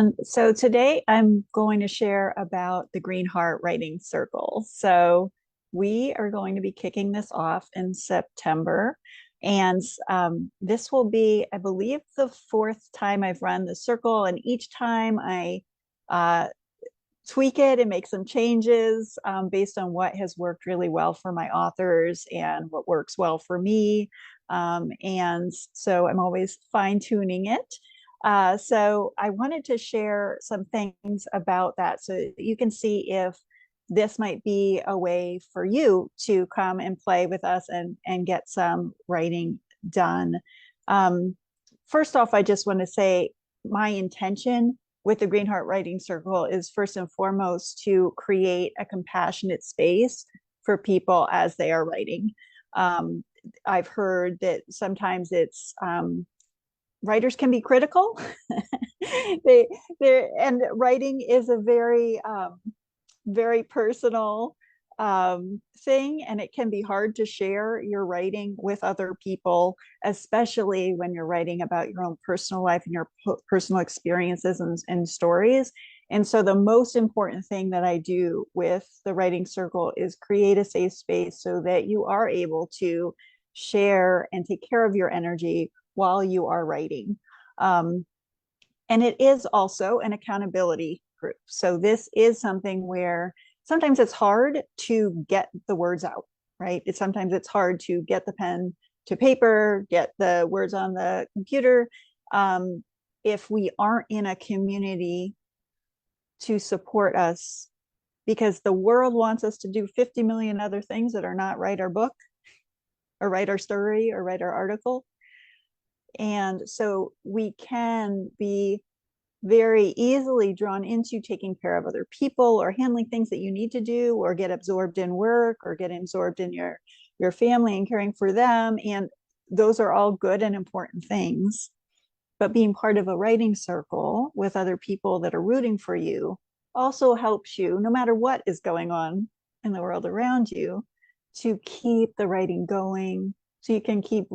And so today I'm going to share about the Green Heart Writing Circle. So we are going to be kicking this off in September. And this will be, I believe, the fourth time I've run the circle. And each time I uh, tweak it and make some changes based on what has worked really well for my authors and what works well for me. And so I'm always fine tuning it. So I wanted to share some things about that so that you can see if this might be a way for you to come and play with us and get some writing done. Um, First off, I just want to say my intention with the Green Heart Writing Circle is first and foremost to create a compassionate space for people as they are writing. Um, I've heard that sometimes it's writers can be critical. they and writing is a very personal thing, and it can be hard to share your writing with other people, especially when you're writing about your own personal life and your personal experiences and stories. And so the most important thing that I do with the writing circle is create a safe space so that you are able to share and take care of your energy while you are writing. And it is also an accountability group. So this is something where sometimes it's hard to get the words out, right? Sometimes it's hard to get the pen to paper, get the words on the computer. If we aren't in a community to support us, because the world wants us to do 50 million other things that are not write our book or write our story or write our article. And so we can be very easily drawn into taking care of other people or handling things that you need to do, or get absorbed in work, or get absorbed in your family and caring for them. And those are all good and important things. But being part of a writing circle with other people that are rooting for you also helps you, no matter what is going on in the world around you, to keep the writing going so you can keep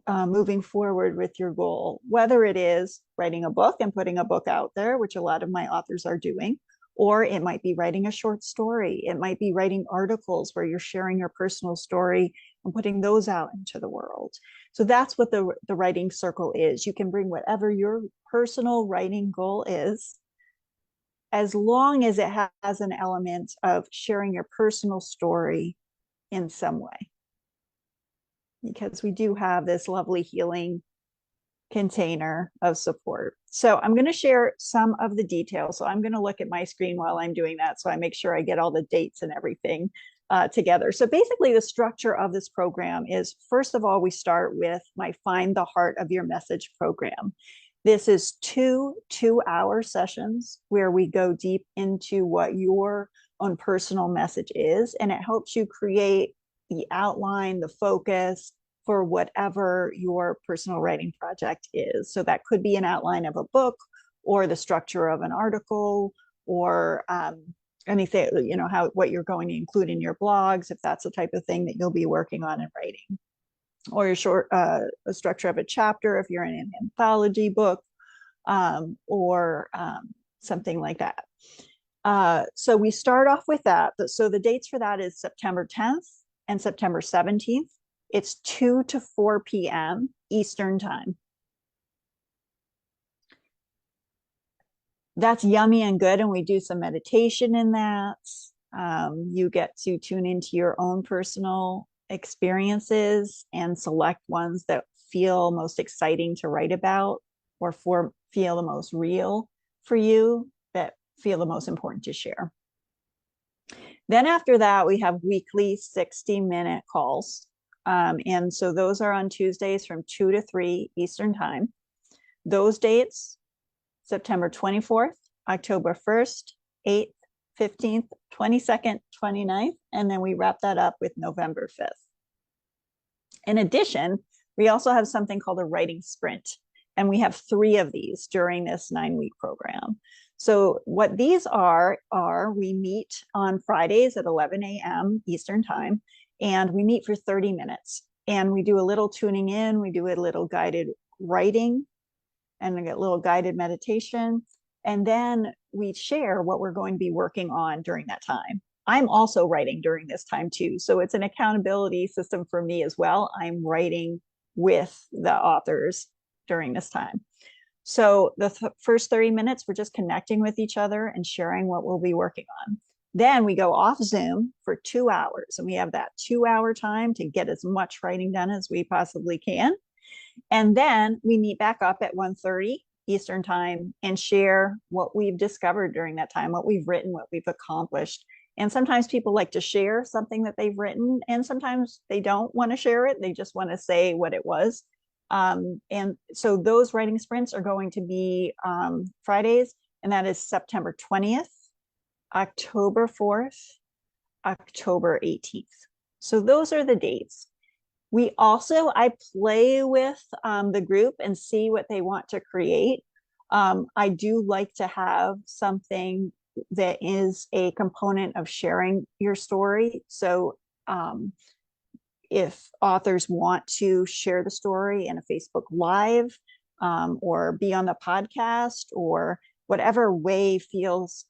moving forward with your goal, whether it is writing a book and putting a book out there, which a lot of my authors are doing, or it might be writing a short story. It might be writing articles where you're sharing your personal story and putting those out into the world. So that's what the writing circle is. You can bring whatever your personal writing goal is, as long as it has an element of sharing your personal story in some way, because we do have this lovely healing container of support. So I'm going to share some of the details. So I'm going to look at my screen while I'm doing that, so I make sure I get all the dates and everything together. So basically the structure of this program is, first of all, we start with my Find the Heart of Your Message program. This is two 2-hour sessions where we go deep into what your own personal message is, and it helps you create the outline, the focus for whatever your personal writing project is. So that could be an outline of a book, or the structure of an article, or anything, what you're going to include in your blogs, if that's the type of thing that you'll be working on and writing, or a structure of a chapter if you're in an anthology book, or something like that. So we start off with that. So the dates for that is September 10th and September 17th. It's 2 to 4 p.m. Eastern time. That's yummy and good, and we do some meditation in that. You get to tune into your own personal experiences and select ones that feel most exciting to write about, or feel the most real for you, that feel the most important to share. Then after that, we have weekly 60-minute calls. And so those are on Tuesdays from 2 to 3 Eastern time. Those dates: September 24th, October 1st, 8th, 15th, 22nd, 29th, and then we wrap that up with November 5th. In addition, we also have something called a writing sprint, and we have 3 of these during this 9-week program. So what these are we meet on Fridays at 11 a.m. Eastern time, and we meet for 30 minutes. And we do a little tuning in, we do a little guided writing, and a little guided meditation. And then we share what we're going to be working on during that time. I'm also writing during this time too. So it's an accountability system for me as well. I'm writing with the authors during this time. So the first 30 minutes, we're just connecting with each other and sharing what we'll be working on. Then we go off Zoom for 2 hours, and we have that 2 hour time to get as much writing done as we possibly can. And then we meet back up at 1:30 Eastern time and share what we've discovered during that time, what we've written, what we've accomplished. And sometimes people like to share something that they've written, and sometimes they don't want to share it. They just want to say what it was. And so those writing sprints are going to be Fridays, and that is September 20th, October 4th, October 18th. So those are the dates. I play with the group and see what they want to create. I do like to have something that is a component of sharing your story. So if authors want to share the story in a Facebook Live, or be on the podcast, or whatever way feels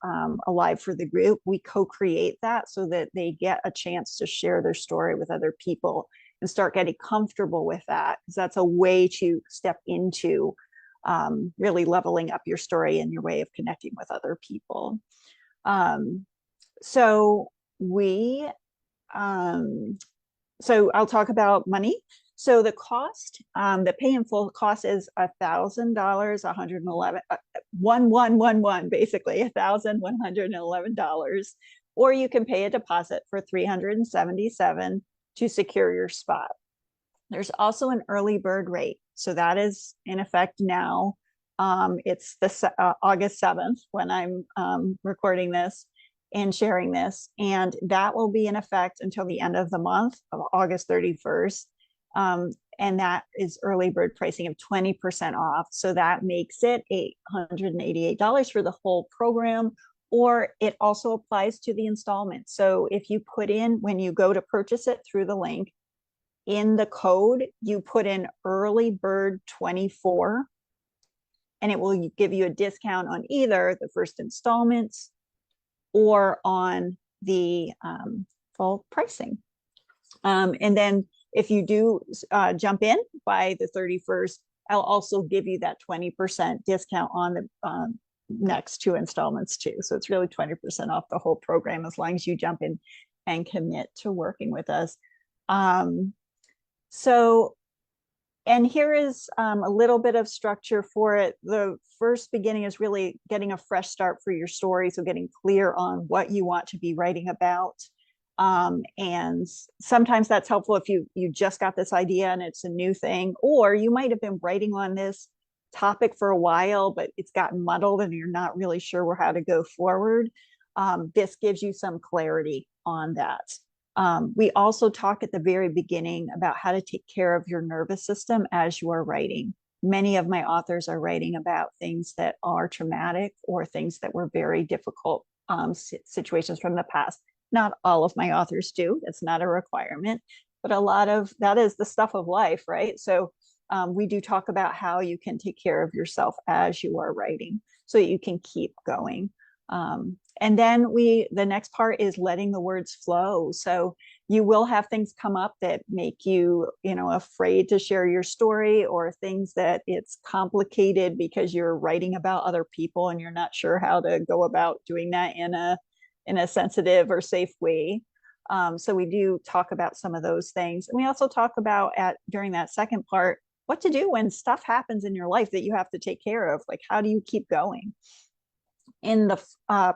alive for the group, we co-create that so that they get a chance to share their story with other people and start getting comfortable with that, because that's a way to step into really leveling up your story and your way of connecting with other people. So we so I'll talk about money. So the cost, the pay in full cost is $1,000, 111, 1111, basically $1,111, or you can pay a deposit for $377 to secure your spot. There's also an early bird rate, so that is in effect now. It's the August 7th when I'm recording this and sharing this, and that will be in effect until the end of the month of August 31st. And that is early bird pricing of 20% off. So that makes it $888 for the whole program, or it also applies to the installment. So if you put in, when you go to purchase it through the link, in the code, you put in early bird 24, and it will give you a discount on either the first installments or on the full pricing. And then if you do jump in by the 31st, I'll also give you that 20% discount on the next two installments too. So it's really 20% off the whole program as long as you jump in and commit to working with us. So, and here is a little bit of structure for it. The first beginning is really getting a fresh start for your story. So getting clear on what you want to be writing about. And sometimes that's helpful if you just got this idea and it's a new thing, or you might have been writing on this topic for a while, but it's gotten muddled and you're not really sure how to go forward. This gives you some clarity on that. We also talk at the very beginning about how to take care of your nervous system as you are writing. Many of my authors are writing about things that are traumatic or things that were very difficult situations from the past. Not all of my authors do. It's not a requirement, but a lot of that is the stuff of life, right? So we do talk about how you can take care of yourself as you are writing so that you can keep going. And then the next part is letting the words flow. So you will have things come up that make you, afraid to share your story, or things that it's complicated because you're writing about other people and you're not sure how to go about doing that in a sensitive or safe way. So we do talk about some of those things. And we also talk about during that second part, what to do when stuff happens in your life that you have to take care of. Like, how do you keep going? In the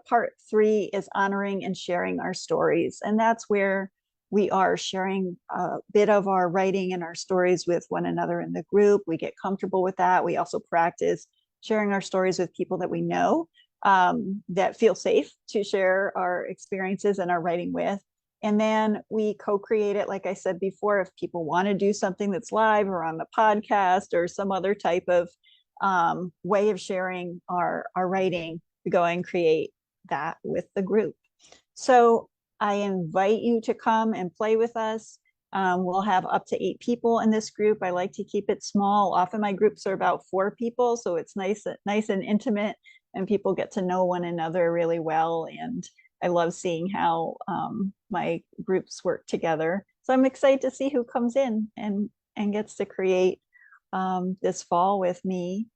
part 3 is honoring and sharing our stories. And that's where we are sharing a bit of our writing and our stories with one another in the group. We get comfortable with that. We also practice sharing our stories with people that we know, that feel safe to share our experiences and our writing with. And then we co-create it, like I said before, if people want to do something that's live or on the podcast or some other type of way of sharing our writing, we go and create that with the group. So I invite you to come and play with us. We'll have up to 8 people in this group. I like to keep it small. Often my groups are about 4 people, so it's nice and intimate and people get to know one another really well. And I love seeing how my groups work together. So I'm excited to see who comes in and gets to create this fall with me.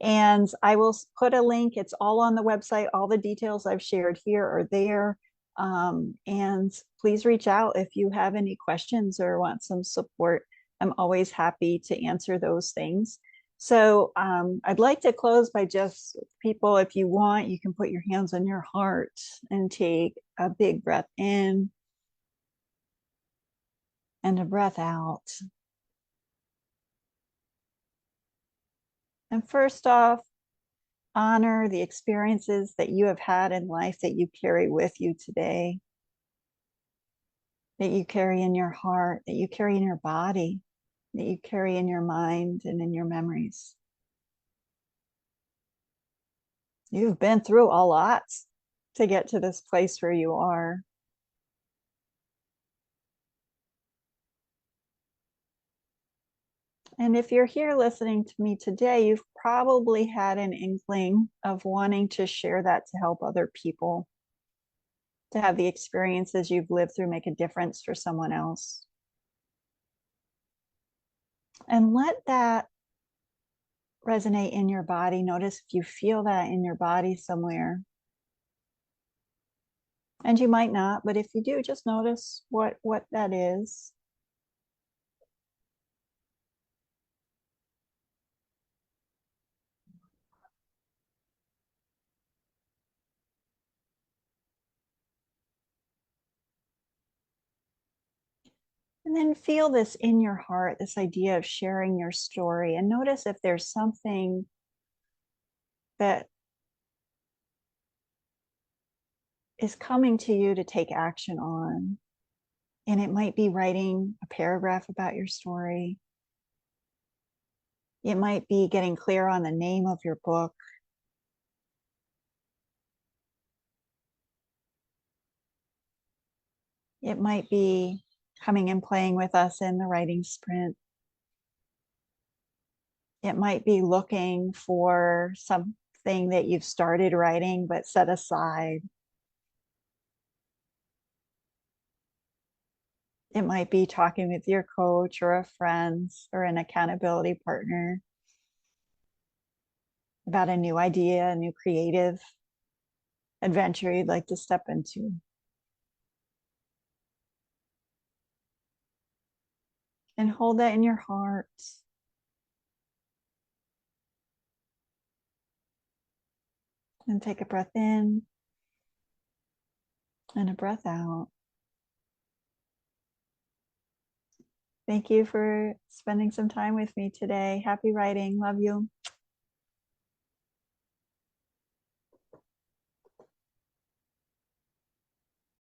And I will put a link. It's all on the website. All the details I've shared here are there. And please reach out if you have any questions or want some support. I'm always happy to answer those things. So I'd like to close by just people, if you want, you can put your hands on your heart and take a big breath in and a breath out. And first off, honor the experiences that you have had in life that you carry with you today, that you carry in your heart, that you carry in your body, that you carry in your mind and in your memories. You've been through a lot to get to this place where you are. And if you're here listening to me today, you've probably had an inkling of wanting to share that to help other people, to have the experiences you've lived through make a difference for someone else. And let that resonate in your body. Notice if you feel that in your body somewhere. And you might not, but if you do, just notice what that is. And then feel this in your heart, this idea of sharing your story. And notice if there's something that is coming to you to take action on. And it might be writing a paragraph about your story. It might be getting clear on the name of your book. It might be coming and playing with us in the writing sprint. It might be looking for something that you've started writing but set aside. It might be talking with your coach or a friend or an accountability partner about a new idea, a new creative adventure you'd like to step into. And hold that in your heart. And take a breath in and a breath out. Thank you for spending some time with me today. Happy writing. Love you.